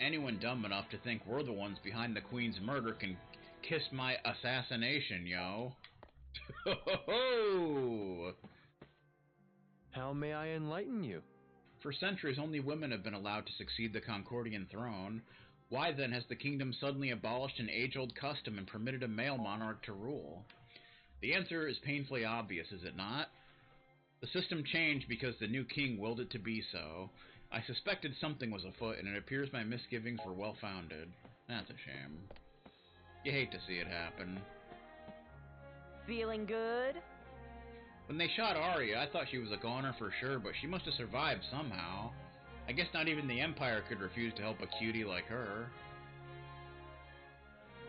anyone dumb enough to think we're the ones behind the Queen's murder can kiss my assassination, yo. Ho-ho-ho! How may I enlighten you? For centuries, only women have been allowed to succeed the Concordian throne. Why then has the kingdom suddenly abolished an age-old custom and permitted a male monarch to rule? The answer is painfully obvious, is it not? The system changed because the new king willed it to be so. I suspected something was afoot, and it appears my misgivings were well-founded. That's a shame. You hate to see it happen. Feeling good? When they shot Arya, I thought she was a goner for sure, but she must have survived somehow. I guess not even the Empire could refuse to help a cutie like her.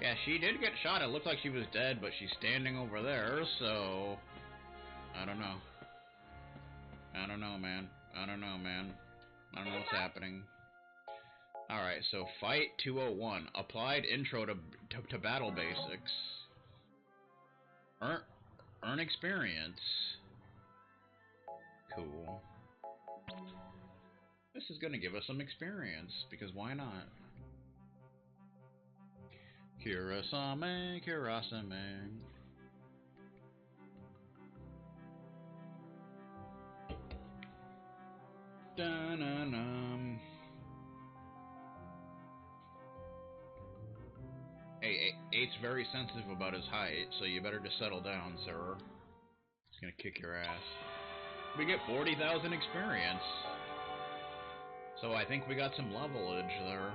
Yeah, she did get shot. It looked like she was dead, but she's standing over there, so... I don't know. I don't know, man. I don't know, man. I don't know what's happening. Alright, so Fight 201. Applied Intro to Battle Basics. Earn experience. Cool. This is gonna give us some experience, because why not? Kurasame, Kurasame. Dun-dun-dun. Hey, 8's very sensitive about his height, so you better just settle down, sir. He's gonna kick your ass. We get 40,000 experience. So I think we got some levelage there.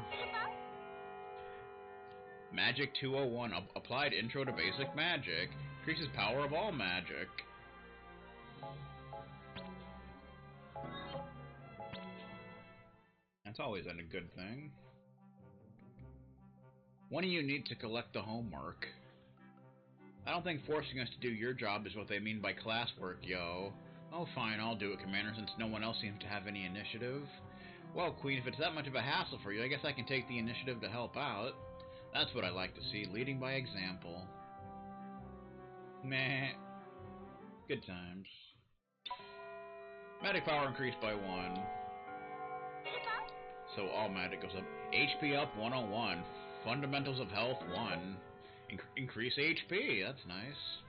Magic 201. Applied Intro to Basic Magic. Increases power of all magic. That's always a good thing. One of you need to collect the homework. I don't think forcing us to do your job is what they mean by classwork, yo. Oh, fine, I'll do it, Commander, since no one else seems to have any initiative. Well, Queen, if it's that much of a hassle for you, I guess I can take the initiative to help out. That's what I like to see, leading by example. Meh. Good times. Magic power increased by 1. So all magic goes up. HP up 101. Fundamentals of health 1. Increase HP, that's nice.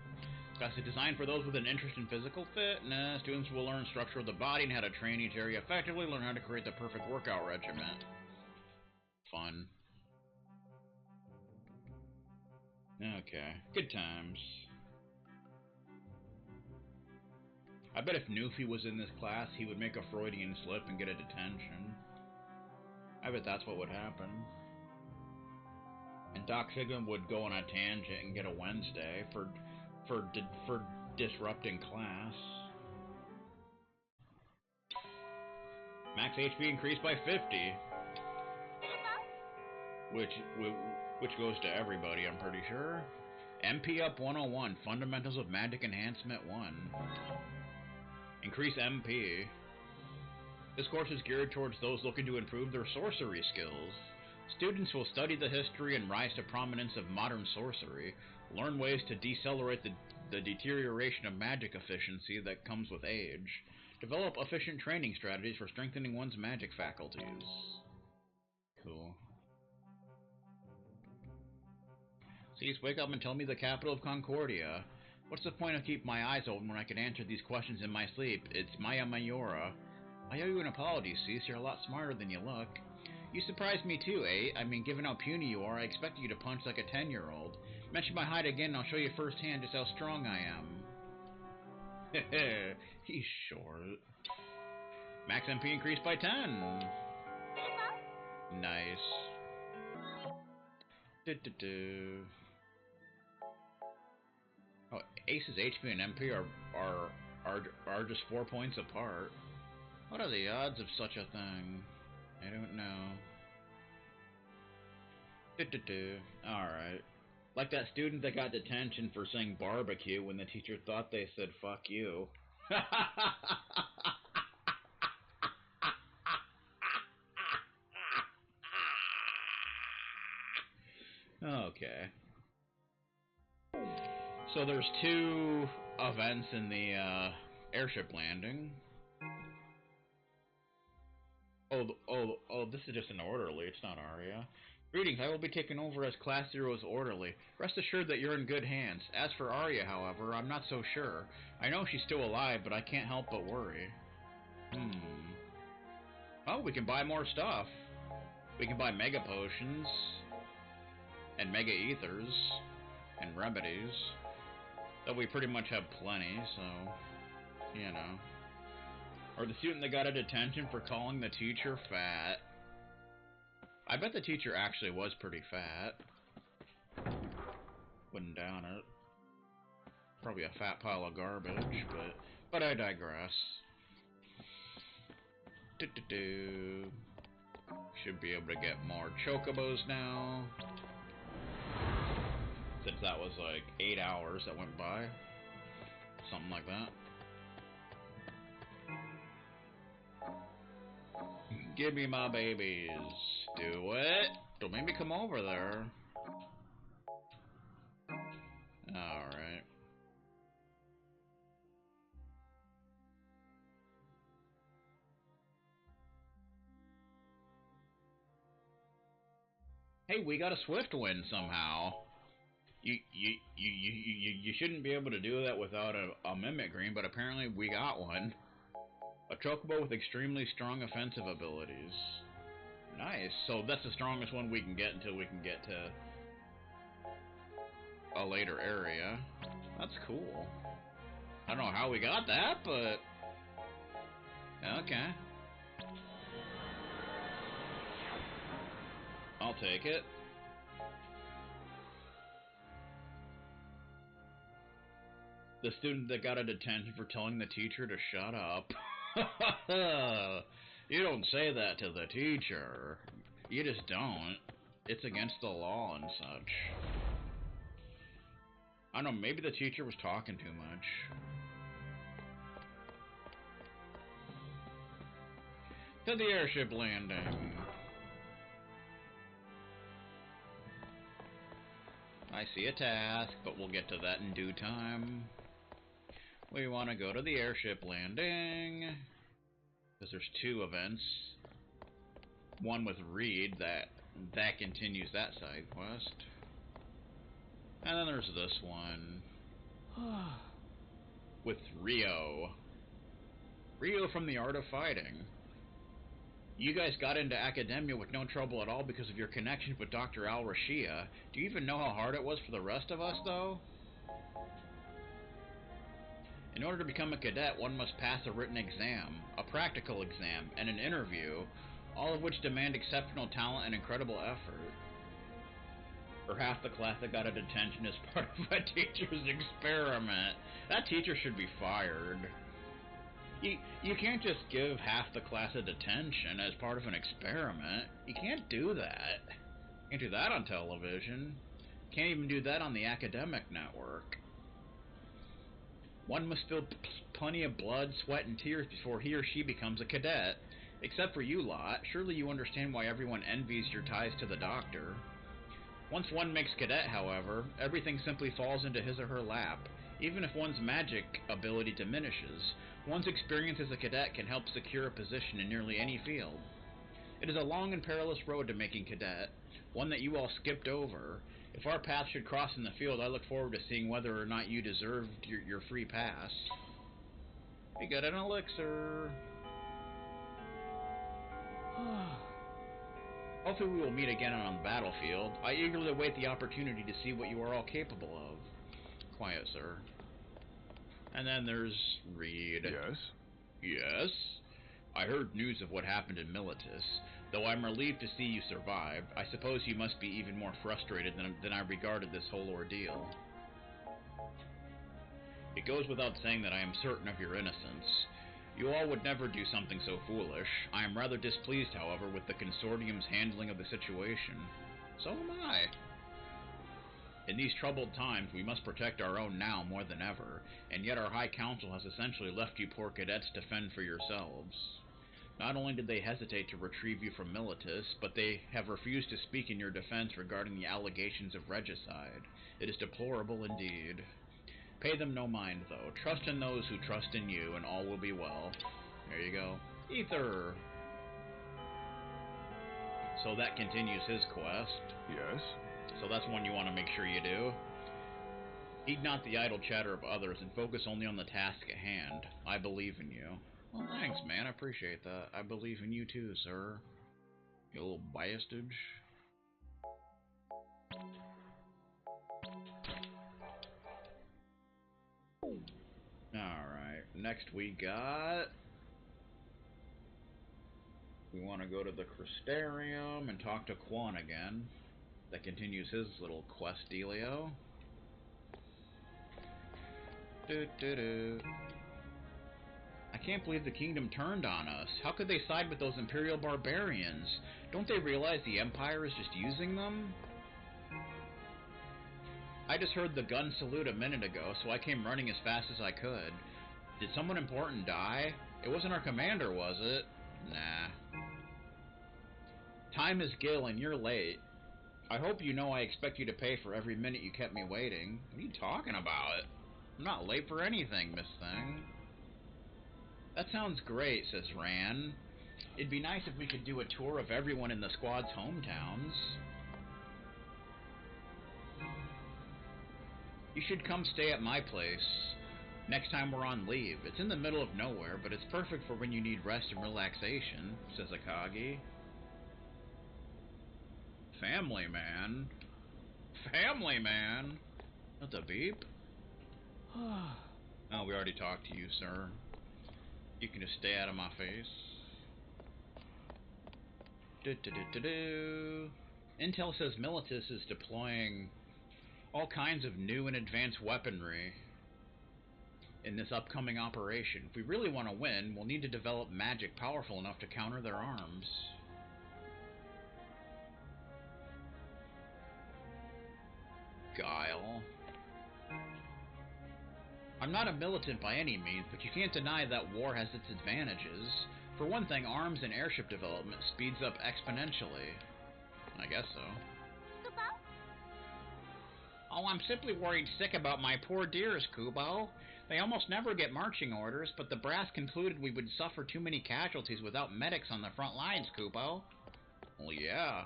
Class is designed for those with an interest in physical fitness. Students will learn structure of the body and how to train each area effectively, learn how to create the perfect workout regimen. Fun. Okay, good times. I bet if Newfie was in this class, he would make a Freudian slip and get a detention. I bet that's what would happen. And Doc Sigmund would go on a tangent and get a Wednesday for disrupting class. Max HP increased by 50. Which goes to everybody, I'm pretty sure. MP up 101. Fundamentals of Magic Enhancement 1. Increase MP. This course is geared towards those looking to improve their sorcery skills. Students will study the history and rise to prominence of modern sorcery, learn ways to decelerate the deterioration of magic efficiency that comes with age, develop efficient training strategies for strengthening one's magic faculties. Cool. Please wake up and tell me the capital of Concordia. What's the point of keeping my eyes open when I can answer these questions in my sleep? It's Maya Mayora. I owe you an apology, Cease. You're a lot smarter than you look. You surprised me too, eh? I mean, given how puny you are, I expected you to punch like a 10-year-old. Mention my height again and I'll show you firsthand just how strong I am. Heh, he's short. Max MP increased by 10. Nice. Oh, Ace's HP and MP are just 4 points apart. What are the odds of such a thing? I don't know. Alright. Like that student that got detention for saying barbecue when the teacher thought they said fuck you. Okay. So there's 2 events in the airship landing. Oh, this is just an orderly, it's not Arya. Greetings, I will be taking over as Class Zero's orderly. Rest assured that you're in good hands. As for Arya, however, I'm not so sure. I know she's still alive, but I can't help but worry. Oh, we can buy more stuff. We can buy Mega Potions, and Mega Ethers, and Remedies. Though we pretty much have plenty, so, you know. Or the student that got a detention for calling the teacher fat. I bet the teacher actually was pretty fat. Wouldn't doubt it. Probably a fat pile of garbage, but I digress. Should be able to get more chocobos now. Since that was like 8 hours that went by. Something like that. Give me my babies. Do it. Don't make me come over there. Alright. Hey, we got a swift win somehow. You shouldn't be able to do that without a mimic green, but apparently we got one. A chocobo with extremely strong offensive abilities. Nice. So that's the strongest one we can get until we can get to a later area. That's cool. I don't know how we got that, but okay. I'll take it. The student that got a detention for telling the teacher to shut up. You don't say that to the teacher. You just don't. It's against the law and such. I don't know, maybe the teacher was talking too much. To the airship landing. I see a task, but we'll get to that in due time. We want to go to the airship landing. Because there's 2 events. One with Reed that continues that side quest. And then there's this one. With Rio. Rio from the Art of Fighting. You guys got into academia with no trouble at all because of your connection with Dr. Al-Rashia. Do you even know how hard it was for the rest of us, though? In order to become a cadet, one must pass a written exam, a practical exam, and an interview, all of which demand exceptional talent and incredible effort. Or half the class that got a detention as part of a teacher's experiment. That teacher should be fired. You can't just give half the class a detention as part of an experiment. You can't do that. You can't do that on television. Can't even do that on the academic network. One must spill plenty of blood, sweat, and tears before he or she becomes a cadet. Except for you lot. Surely you understand why everyone envies your ties to the doctor. Once one makes cadet, however, everything simply falls into his or her lap. Even if one's magic ability diminishes, one's experience as a cadet can help secure a position in nearly any field. It is a long and perilous road to making cadet, one that you all skipped over. If our paths should cross in the field, I look forward to seeing whether or not you deserved your free pass. We got an elixir. Hopefully we will meet again on the battlefield. I eagerly await the opportunity to see what you are all capable of. Quiet, sir. And then there's Reed. Yes? Yes? I heard news of what happened in Militus. Though I'm relieved to see you survived, I suppose you must be even more frustrated than I regarded this whole ordeal. It goes without saying that I am certain of your innocence. You all would never do something so foolish. I am rather displeased, however, with the Consortium's handling of the situation. So am I. In these troubled times, we must protect our own now more than ever, and yet our High Council has essentially left you poor cadets to fend for yourselves. Not only did they hesitate to retrieve you from Militus, but they have refused to speak in your defense regarding the allegations of regicide. It is deplorable indeed. Pay them no mind, though. Trust in those who trust in you, and all will be well. There you go. Ether! So that continues his quest. Yes? So that's one you want to make sure you do. Heed not the idle chatter of others and focus only on the task at hand. I believe in you. Well, thanks, man. I appreciate that. I believe in you too, sir. You little bastard. Alright, next we want to go to the Crystarium and talk to Quan again. That continues his little quest dealio. I can't believe the kingdom turned on us. How could they side with those Imperial barbarians? Don't they realize the Empire is just using them? I just heard the gun salute a minute ago, so I came running as fast as I could. Did someone important die? It wasn't our commander, was it? Nah. Time is Gil, and you're late. I hope you know I expect you to pay for every minute you kept me waiting. What are you talking about? I'm not late for anything, Miss Thing. That sounds great, says Ran. It'd be nice if we could do a tour of everyone in the squad's hometowns. You should come stay at my place next time we're on leave. It's in the middle of nowhere, but it's perfect for when you need rest and relaxation, says Akagi. Family man. Family man. That's a beep. Oh, we already talked to you, sir. You can just stay out of my face. Intel says Militus is deploying all kinds of new and advanced weaponry in this upcoming operation. If we really want to win, we'll need to develop magic powerful enough to counter their arms. Guile. I'm not a militant by any means, but you can't deny that war has its advantages. For one thing, arms and airship development speeds up exponentially. I guess so. Oh, I'm simply worried sick about my poor dears, Kubo. They almost never get marching orders, but the brass concluded we would suffer too many casualties without medics on the front lines, Kubo. Well, yeah.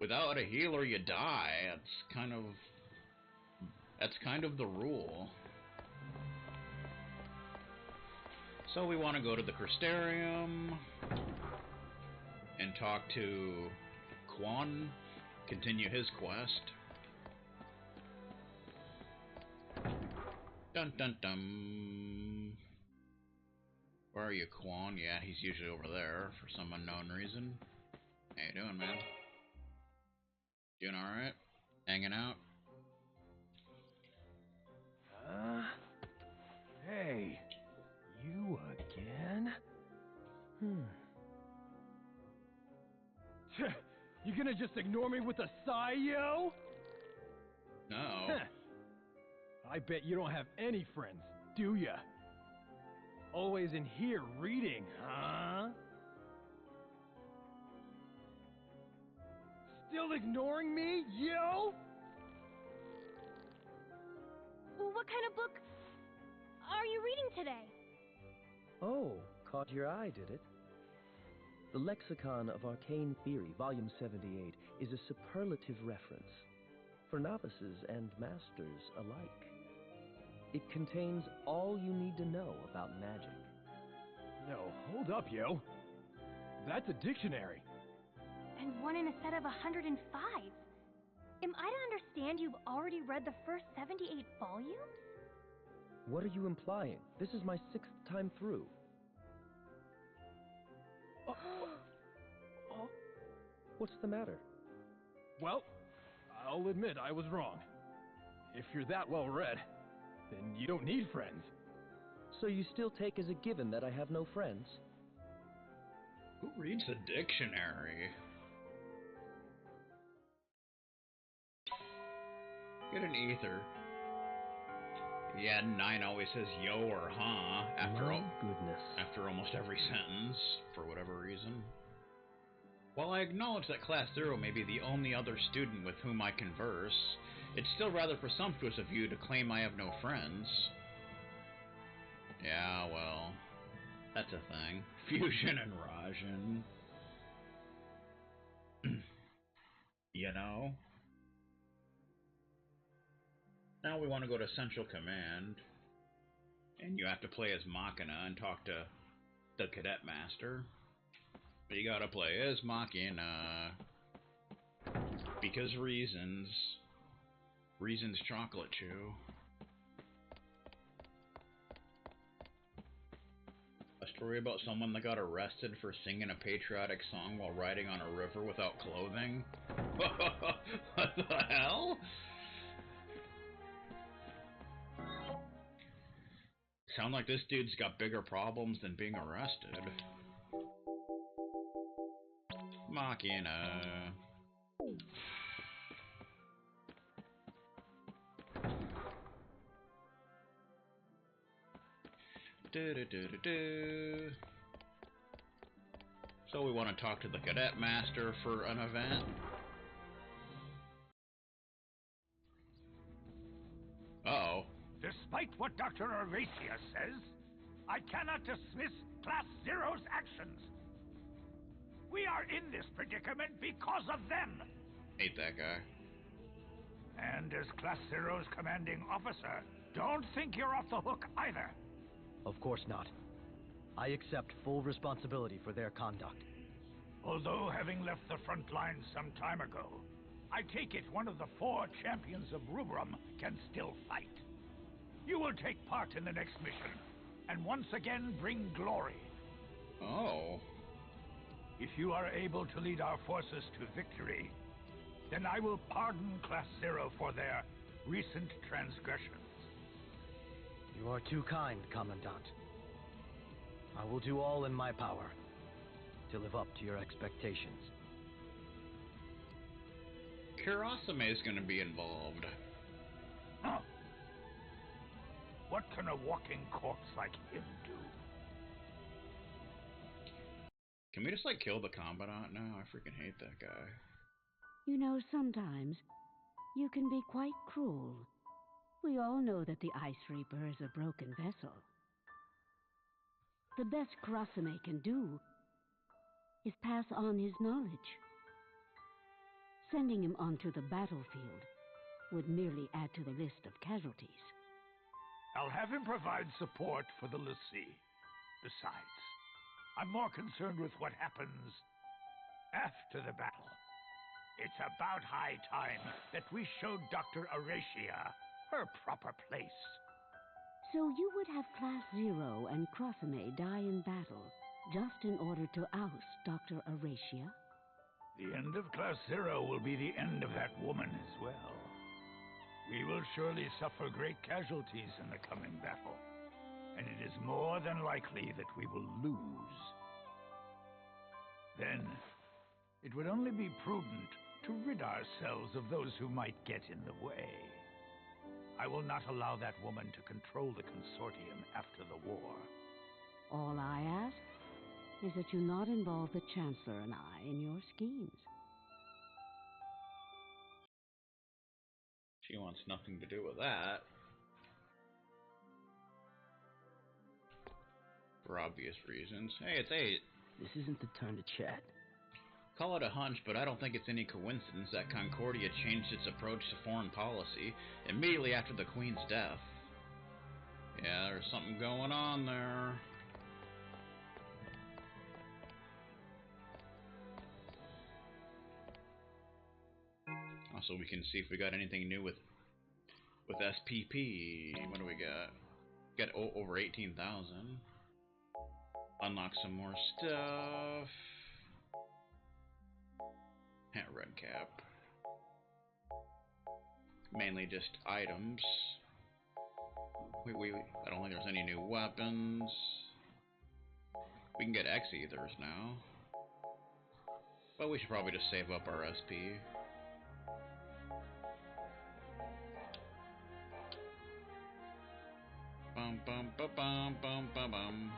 Without a healer, you die. That's kind of the rule. So we want to go to the Crystarium and talk to Quan, continue his quest. Dun dun dun. Where are you, Quan? Yeah, he's usually over there for some unknown reason. How you doing, man? Doing alright? Hanging out? Hey, you again? You gonna just ignore me with a sigh, yo? No. I bet you don't have any friends, do ya? Always in here reading, huh? Still ignoring me, yo? What kind of book are you reading today? Oh, caught your eye, did it? The Lexicon of Arcane Theory, Volume 78, is a superlative reference for novices and masters alike. It contains all you need to know about magic. No, hold up, yo. That's a dictionary. And one in a set of 105. Am I to understand you've already read the first 78 volumes? What are you implying? This is my 6th time through. What's the matter? Well, I'll admit I was wrong. If you're that well read, then you don't need friends. So you still take as a given that I have no friends? Who reads a dictionary? Get an ether. Yeah, 9 always says yo or huh My goodness. after almost every sentence, for whatever reason. While I acknowledge that Class 0 may be the only other student with whom I converse, it's still rather presumptuous of you to claim I have no friends. Yeah, well, that's a thing. Fusion and Rajan. You know? Now we want to go to Central Command, and you have to play as Machina and talk to the Cadet Master. But you gotta play as Machina. Because reasons. Reasons Chocolate Chew. A story about someone that got arrested for singing a patriotic song while riding on a river without clothing? What the hell? Sound like this dude's got bigger problems than being arrested. Machina. Do. So we want to talk to the Cadet Master for an event. Uh-oh. Despite what Dr. Aracia says, I cannot dismiss Class Zero's actions. We are in this predicament because of them. Hate that guy. And as Class Zero's commanding officer, don't think you're off the hook either. Of course not. I accept full responsibility for their conduct. Although having left the front lines some time ago, I take it one of the 4 champions of Rubrum can still fight. You will take part in the next mission, and once again bring glory. Oh. If you are able to lead our forces to victory, then I will pardon Class Zero for their recent transgressions. You are too kind, Commandant. I will do all in my power to live up to your expectations. Kurasame is going to be involved. Huh. What can a walking corpse like him do? Can we just, like, kill the Commandant now? I freaking hate that guy. You know, sometimes you can be quite cruel. We all know that the Ice Reaper is a broken vessel. The best Kurasame can do is pass on his knowledge. Sending him onto the battlefield would merely add to the list of casualties. I'll have him provide support for the Lassie. Besides, I'm more concerned with what happens after the battle. It's about high time that we showed Dr. Aracia her proper place. So you would have Class Zero and Kurasame die in battle just in order to oust Dr. Aracia? The end of Class Zero will be the end of that woman as well. We will surely suffer great casualties in the coming battle, and it is more than likely that we will lose. Then, it would only be prudent to rid ourselves of those who might get in the way. I will not allow that woman to control the consortium after the war. All I ask is that you not involve the Chancellor and I in your schemes. She wants nothing to do with that. For obvious reasons. Hey, it's 8. This isn't the time to chat. Call it a hunch, but I don't think it's any coincidence that Concordia changed its approach to foreign policy immediately after the Queen's death. Yeah, there's something going on there. Also, we can see if we got anything new with SPP. What do we got? Got over 18,000. Unlock some more stuff. Red cap. Mainly just items. Wait. I don't think there's any new weapons. We can get X-Ethers now. But we should probably just save up our SP. Bum bum ba bum bum ba bum.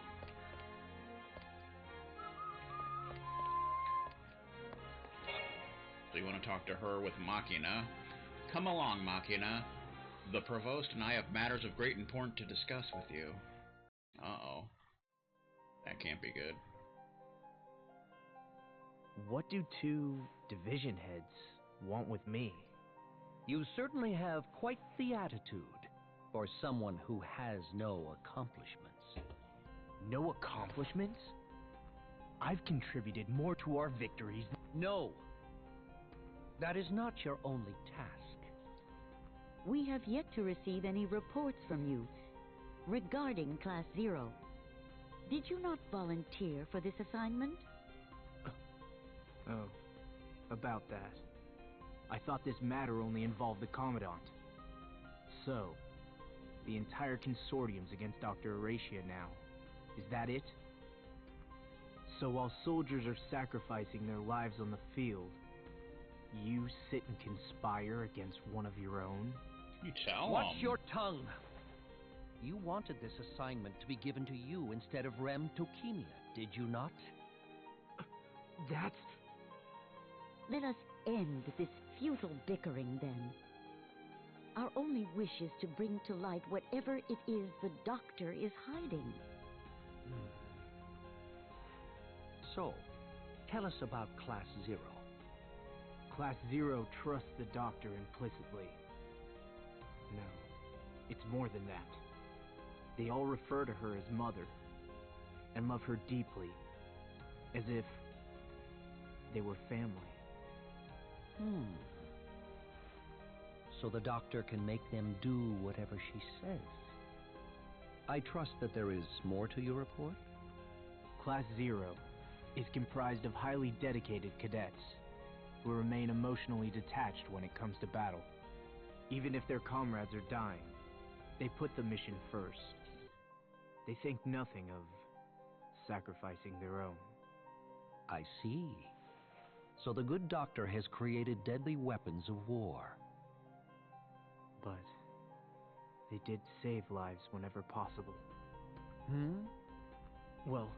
So you want to talk to her with Machina? Come along, Machina. The Provost and I have matters of great importance to discuss with you. Uh-oh. That can't be good. What do 2 division heads want with me? You certainly have quite the attitude for someone who has no accomplishments. No accomplishments? I've contributed more to our victories. No. That is not your only task. We have yet to receive any reports from you regarding Class Zero. Did you not volunteer for this assignment? Oh, about that. I thought this matter only involved the Commandant. So, the entire consortium's against Dr. Horatia now. Is that it? So while soldiers are sacrificing their lives on the field, you sit and conspire against one of your own? You tell Watch 'em. your tongue. You wanted this assignment to be given to you instead of Rem Tokimia, did you not? That's... Let us end this futile bickering, then. Our only wish is to bring to light whatever it is the Doctor is hiding. So, tell us about Class Zero. Class Zero trusts the Doctor implicitly. No, it's more than that. They all refer to her as Mother, and love her deeply, as if they were family. So the Doctor can make them do whatever she says. I trust that there is more to your report? Class Zero is comprised of highly dedicated cadets who remain emotionally detached when it comes to battle. Even if their comrades are dying, they put the mission first. They think nothing of sacrificing their own. I see. So the good Doctor has created deadly weapons of war. But they did save lives whenever possible. Well,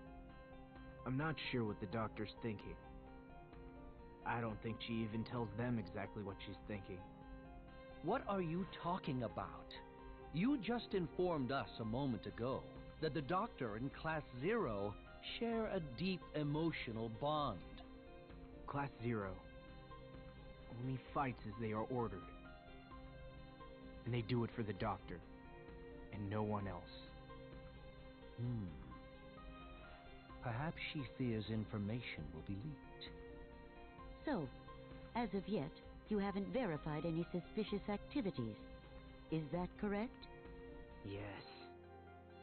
I'm not sure what the Doctor's thinking. I don't think she even tells them exactly what she's thinking. What are you talking about? You just informed us a moment ago that the Doctor and Class Zero share a deep emotional bond. Class Zero only fights as they are ordered. And they do it for the Doctor, and no one else. Perhaps she fears information will be leaked. So, as of yet, you haven't verified any suspicious activities. Is that correct? Yes.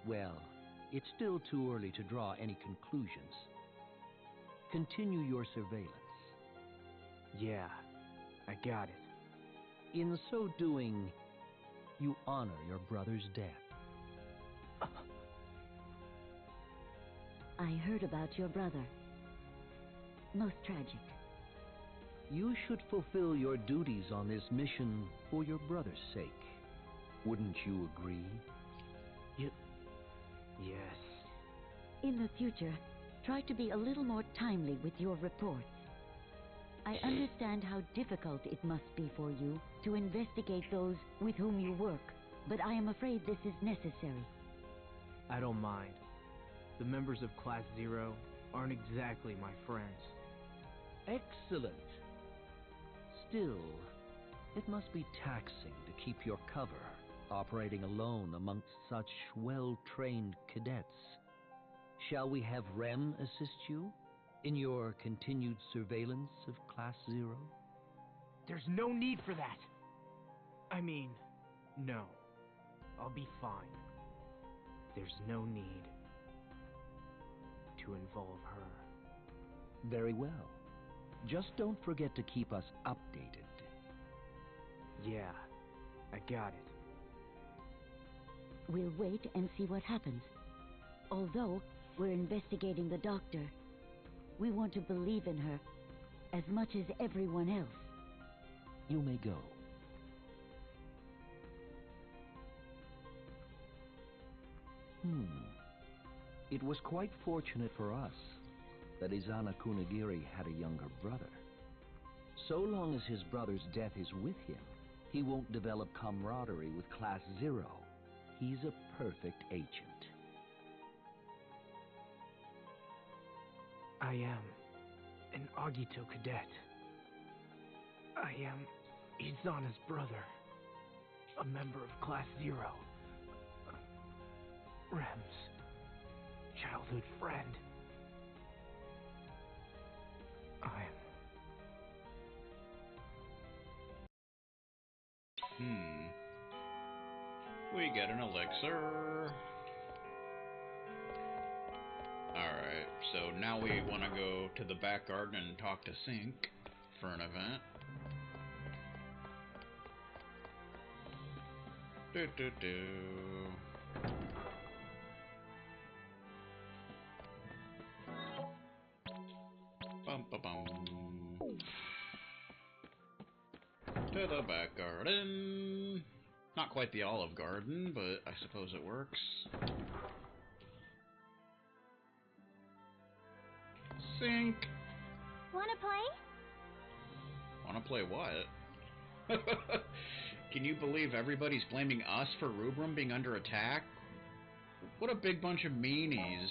Well, it's still too early to draw any conclusions. Continue your surveillance. Yeah, I got it. In so doing, you honor your brother's death. I heard about your brother. Most tragic. You should fulfill your duties on this mission for your brother's sake. Wouldn't you agree? Yes. In the future, try to be a little more timely with your reports. I understand how difficult it must be for you to investigate those with whom you work, but I am afraid this is necessary. I don't mind. The members of Class Zero aren't exactly my friends. Excellent. Still, it must be taxing to keep your cover, operating alone amongst such well-trained cadets. Shall we have Rem assist you in your continued surveillance of Class Zero? There's no need for that. I mean, no. I'll be fine. There's no need to involve her. Very well. Just don't forget to keep us updated. Yeah, I got it. We'll wait and see what happens. Although we're investigating the Doctor, we want to believe in her as much as everyone else. You may go. It was quite fortunate for us that Izana Kunigiri had a younger brother. So long as his brother's death is with him, he won't develop camaraderie with Class Zero. He's a perfect agent. I am an Agito cadet. I am Izana's brother, a member of Class Zero. Rem's childhood friend. We get an elixir. Alright, so now we want to go to the back garden and talk to Sync for an event. Bum ba bum. To the back garden. Not quite the Olive Garden, but I suppose it works. Sync. Wanna play? Wanna play what? Can you believe everybody's blaming us for Rubrum being under attack? What a big bunch of meanies.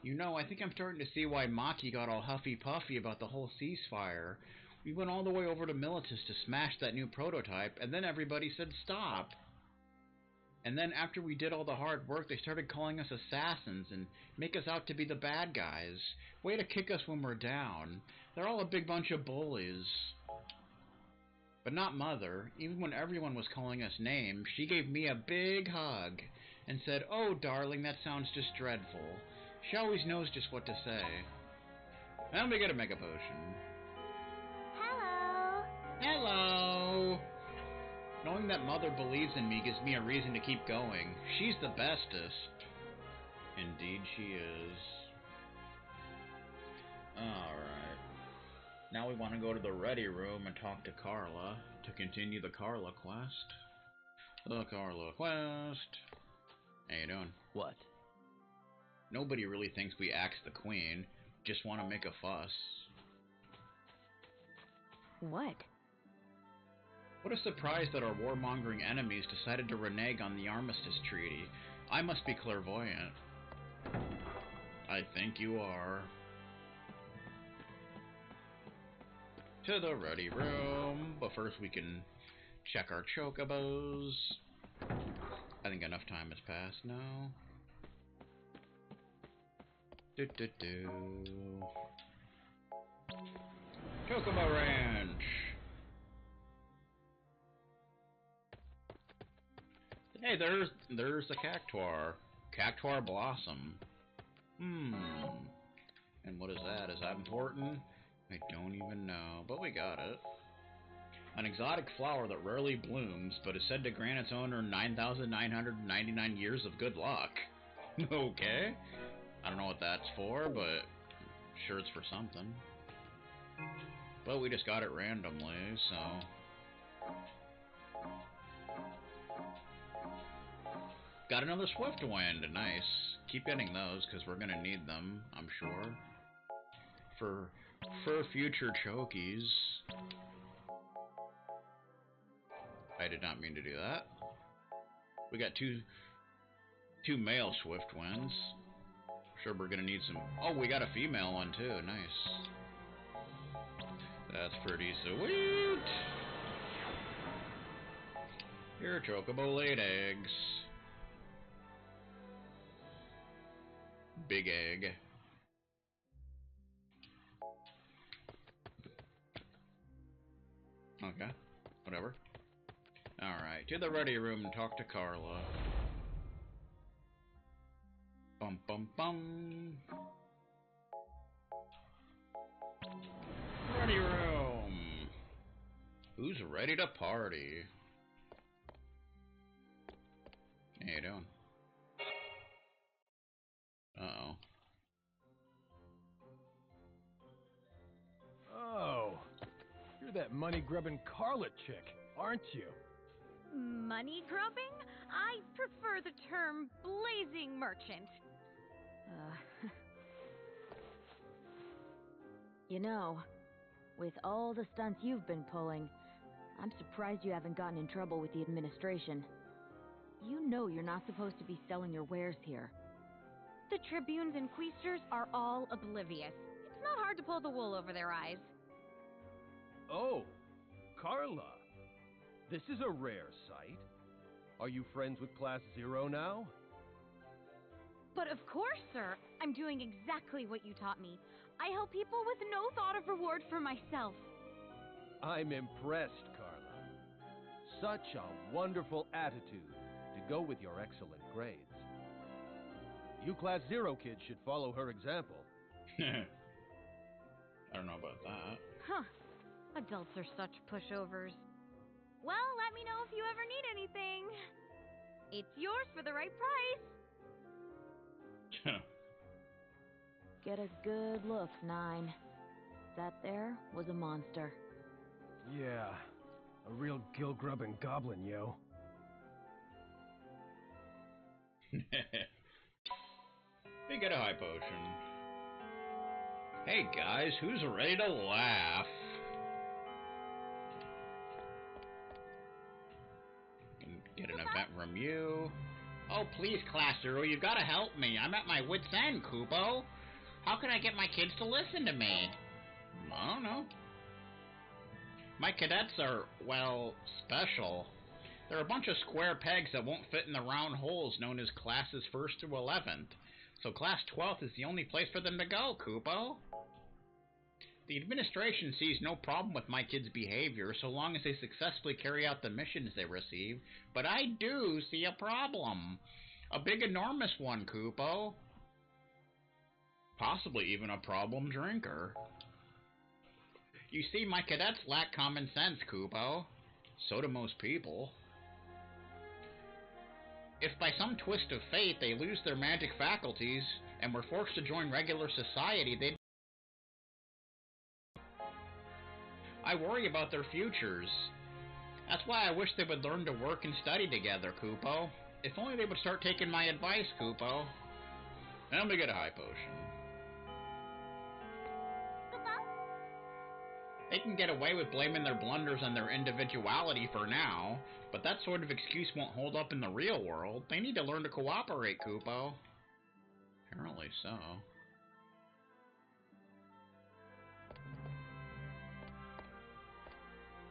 You know, I think I'm starting to see why Maki got all huffy-puffy about the whole ceasefire. We went all the way over to Militus to smash that new prototype, and then everybody said stop. And then after we did all the hard work, they started calling us assassins and make us out to be the bad guys. Way to kick us when we're down. They're all a big bunch of bullies. But not Mother. Even when everyone was calling us names, she gave me a big hug and said, "Oh, darling, that sounds just dreadful." She always knows just what to say. And we get a Mega Potion. Hello. Hello! Knowing that Mother believes in me gives me a reason to keep going. She's the bestest. Indeed she is. Alright. Now we want to go to the Ready Room and talk to Carla to continue the Carla quest. The Carla quest. How you doing? What? Nobody really thinks we axed the Queen. Just want to make a fuss. What? What a surprise that our warmongering enemies decided to renege on the Armistice Treaty. I must be clairvoyant. I think you are. To the Ready Room, but first we can check our chocobos. I think enough time has passed now. Chocobo Ranch! Hey, there's a Cactuar. Cactuar Blossom. And what is that? Is that important? I don't even know, but we got it. An exotic flower that rarely blooms, but is said to grant its owner 9,999 years of good luck. Okay. I don't know what that's for, but I'm sure it's for something. But we just got it randomly, so... Got another Swiftwind, nice. Keep getting those, because we're going to need them, I'm sure. For future chokies. I did not mean to do that. We got two male Swiftwinds. Sure, we're going to need some... Oh, we got a female one, too, nice. That's pretty sweet! Here, Chocobo laid eggs. Big egg. Okay, whatever. Alright, to the Ready Room and talk to Carla. Bum bum bum. Ready Room! Who's ready to party? How you doing? Uh-oh. Oh, you're that money-grubbing Carla chick, aren't you? Money grubbing? I prefer the term blazing merchant. You know, with all the stunts you've been pulling, I'm surprised you haven't gotten in trouble with the administration. You know you're not supposed to be selling your wares here. The tribunes and quaestors are all oblivious. It's not hard to pull the wool over their eyes. Oh, Carla. This is a rare sight. Are you friends with Class 0 now? But of course, sir. I'm doing exactly what you taught me. I help people with no thought of reward for myself. I'm impressed, Carla. Such a wonderful attitude to go with your excellent grades. You Class 0 kids should follow her example. I don't know about that. Huh. Adults are such pushovers. Well, let me know if you ever need anything. It's yours for the right price. Get a good look, 9. That there was a monster. Yeah, a real gill-grubbing goblin, yo. We get a high potion. Hey guys, who's ready to laugh? Can get an event from you. Oh please, Class 0, you've got to help me. I'm at my wit's end, Kupo. How can I get my kids to listen to me? I don't know. My cadets are, well, special. They're a bunch of square pegs that won't fit in the round holes known as classes 1st through 11th. So class 12th is the only place for them to go, Kupo. The administration sees no problem with my kids' behavior so long as they successfully carry out the missions they receive, but I do see a problem. A big enormous one, Kupo. Possibly even a problem drinker. You see, my cadets lack common sense, Kupo. So do most people. If by some twist of fate they lose their magic faculties and were forced to join regular society, they'd... I worry about their futures. That's why I wish they would learn to work and study together, Kupo. If only they would start taking my advice, Kupo. And let me get a high potion. They can get away with blaming their blunders on their individuality for now, but that sort of excuse won't hold up in the real world. They need to learn to cooperate, Kupo. Apparently so.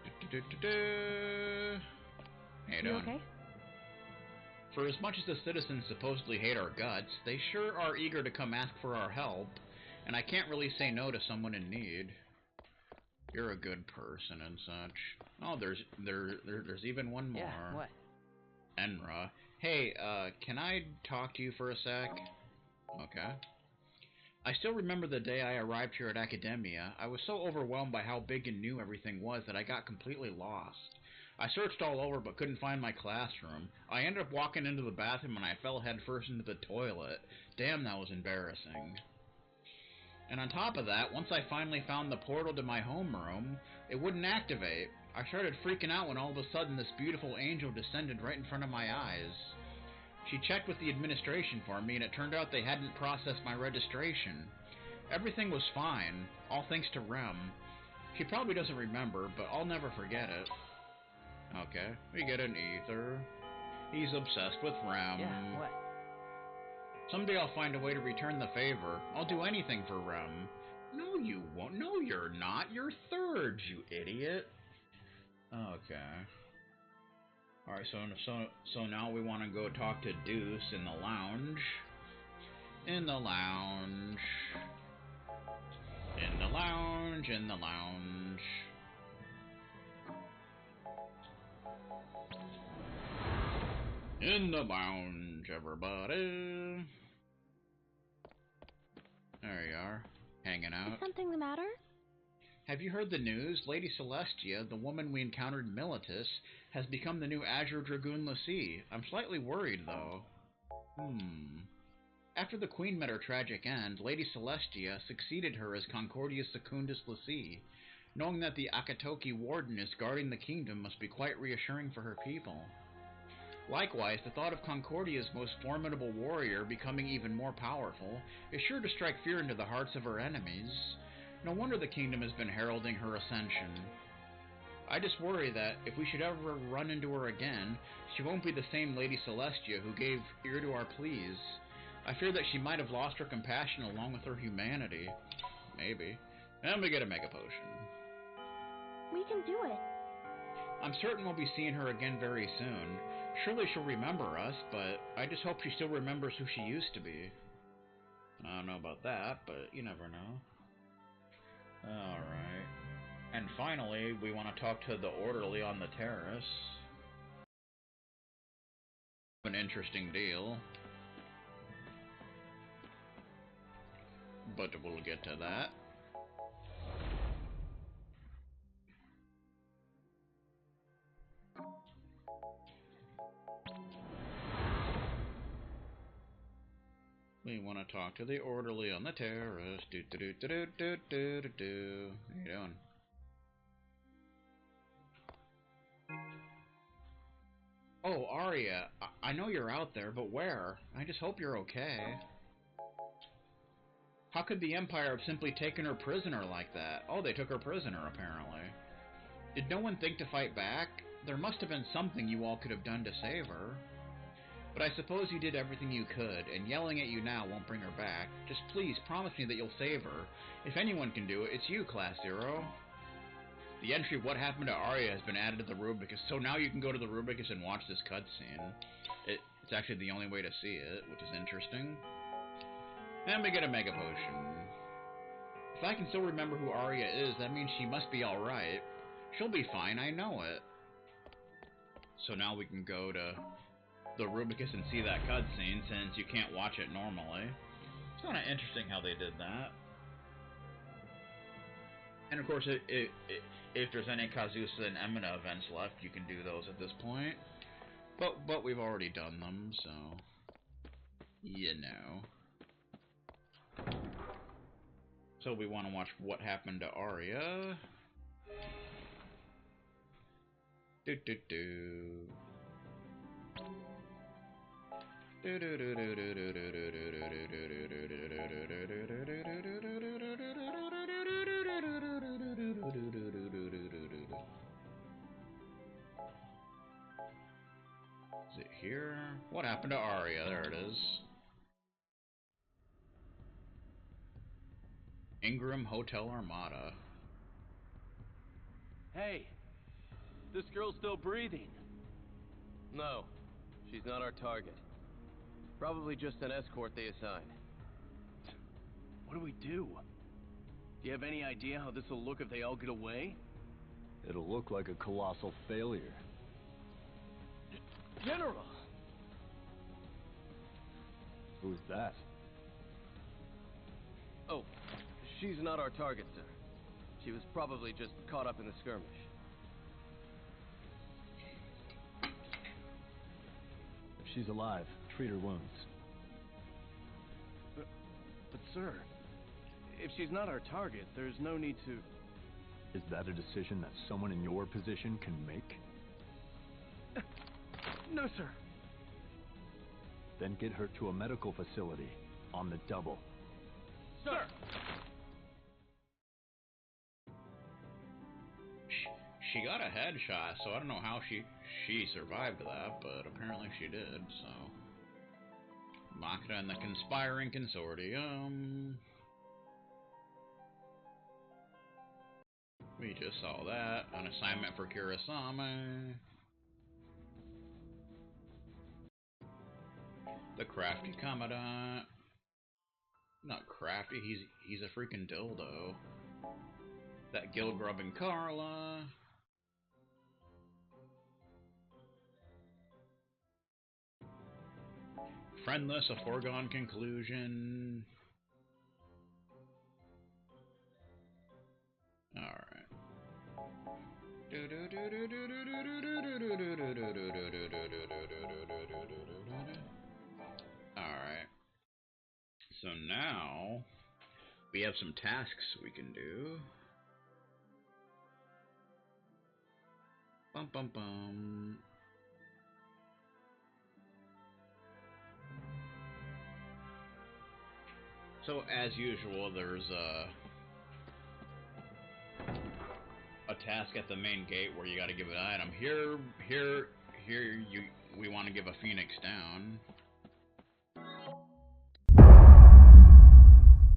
How you doing? Okay? For as much as the citizens supposedly hate our guts, they sure are eager to come ask for our help, and I can't really say no to someone in need. You're a good person and such. Oh, there's even one more. Yeah, what? Enra. Hey, can I talk to you for a sec? Okay. I still remember the day I arrived here at Academia. I was so overwhelmed by how big and new everything was that I got completely lost. I searched all over but couldn't find my classroom. I ended up walking into the bathroom and I fell headfirst into the toilet. Damn, that was embarrassing. And on top of that, once I finally found the portal to my homeroom, it wouldn't activate. I started freaking out when all of a sudden this beautiful angel descended right in front of my eyes. She checked with the administration for me, and it turned out they hadn't processed my registration. Everything was fine, all thanks to Rem. She probably doesn't remember, but I'll never forget it. Okay, we get an ether. He's obsessed with Rem. Yeah, what? Someday I'll find a way to return the favor. I'll do anything for Rem. No, you won't. No, you're not. You're third, you idiot. Okay. Alright, so now we want to go talk to Deuce in the lounge. In the lounge. In the lounge, in the lounge. In the lounge, everybody. There you are, hanging out. Is something the matter? Have you heard the news? Lady Celestia, the woman we encountered in Militus, has become the new Azure Dragoon Lassie. I'm slightly worried, though. After the Queen met her tragic end, Lady Celestia succeeded her as Concordia Secundus Lassie. Knowing that the Akatoki Warden is guarding the kingdom must be quite reassuring for her people. Likewise, the thought of Concordia's most formidable warrior becoming even more powerful is sure to strike fear into the hearts of her enemies. No wonder the kingdom has been heralding her ascension. I just worry that, if we should ever run into her again, she won't be the same Lady Celestia who gave ear to our pleas. I fear that she might have lost her compassion along with her humanity. Maybe. And we get a Mega Potion. We can do it. I'm certain we'll be seeing her again very soon. Surely she'll remember us, but I just hope she still remembers who she used to be. I don't know about that, but you never know. Alright. And finally, we want to talk to the orderly on the terrace. An interesting deal. But we'll get to that. We want to talk to the orderly on the terrace. Do do do do do do do do. How you doing? Oh, Arya, I know you're out there, but where? I just hope you're okay. How could the Empire have simply taken her prisoner like that? Oh, they took her prisoner, apparently. Did no one think to fight back? There must have been something you all could have done to save her. But I suppose you did everything you could, and yelling at you now won't bring her back. Just please promise me that you'll save her. If anyone can do it, it's you, Class Zero. The entry What Happened to Arya has been added to the Rubricus, so now you can go to the Rubricus and watch this cutscene. It's actually the only way to see it, which is interesting. And we get a Mega Potion. If I can still remember who Arya is, that means she must be alright. She'll be fine, I know it. So now we can go to the Rubricus and see that cutscene, since you can't watch it normally. It's kind of interesting how they did that. And of course, if there's any Kazusa and Emina events left, you can do those at this point. But we've already done them, so you know. So we want to watch What Happened to Arya. Do do do. Is it here? What happened to Arya? There it is. Ingram Hotel Armada. Hey, this girl's still breathing. No, she's not our target. Probably just an escort they assigned. What do we do? Do you have any idea how this will look if they all get away? It'll look like a colossal failure. General! Who's that? Oh, she's not our target, sir. She was probably just caught up in the skirmish. If she's alive, treat her wounds. But sir, if she's not our target, there's no need to... Is that a decision that someone in your position can make? No, sir. Then get her to a medical facility on the double. Sir! She got a headshot, so I don't know how she survived that, but apparently she did, so... Makata and the Conspiring Consortium. We just saw that. An assignment for Kurosame. The Crafty Commandant. Not crafty, he's a freaking dildo. That guild grubbing Carla. Friendless, a foregone conclusion. Alright. Alright. So now we have some tasks we can do. Bum bum bum. So as usual, there's a task at the main gate where you got to give an item. Here, we want to give a phoenix down.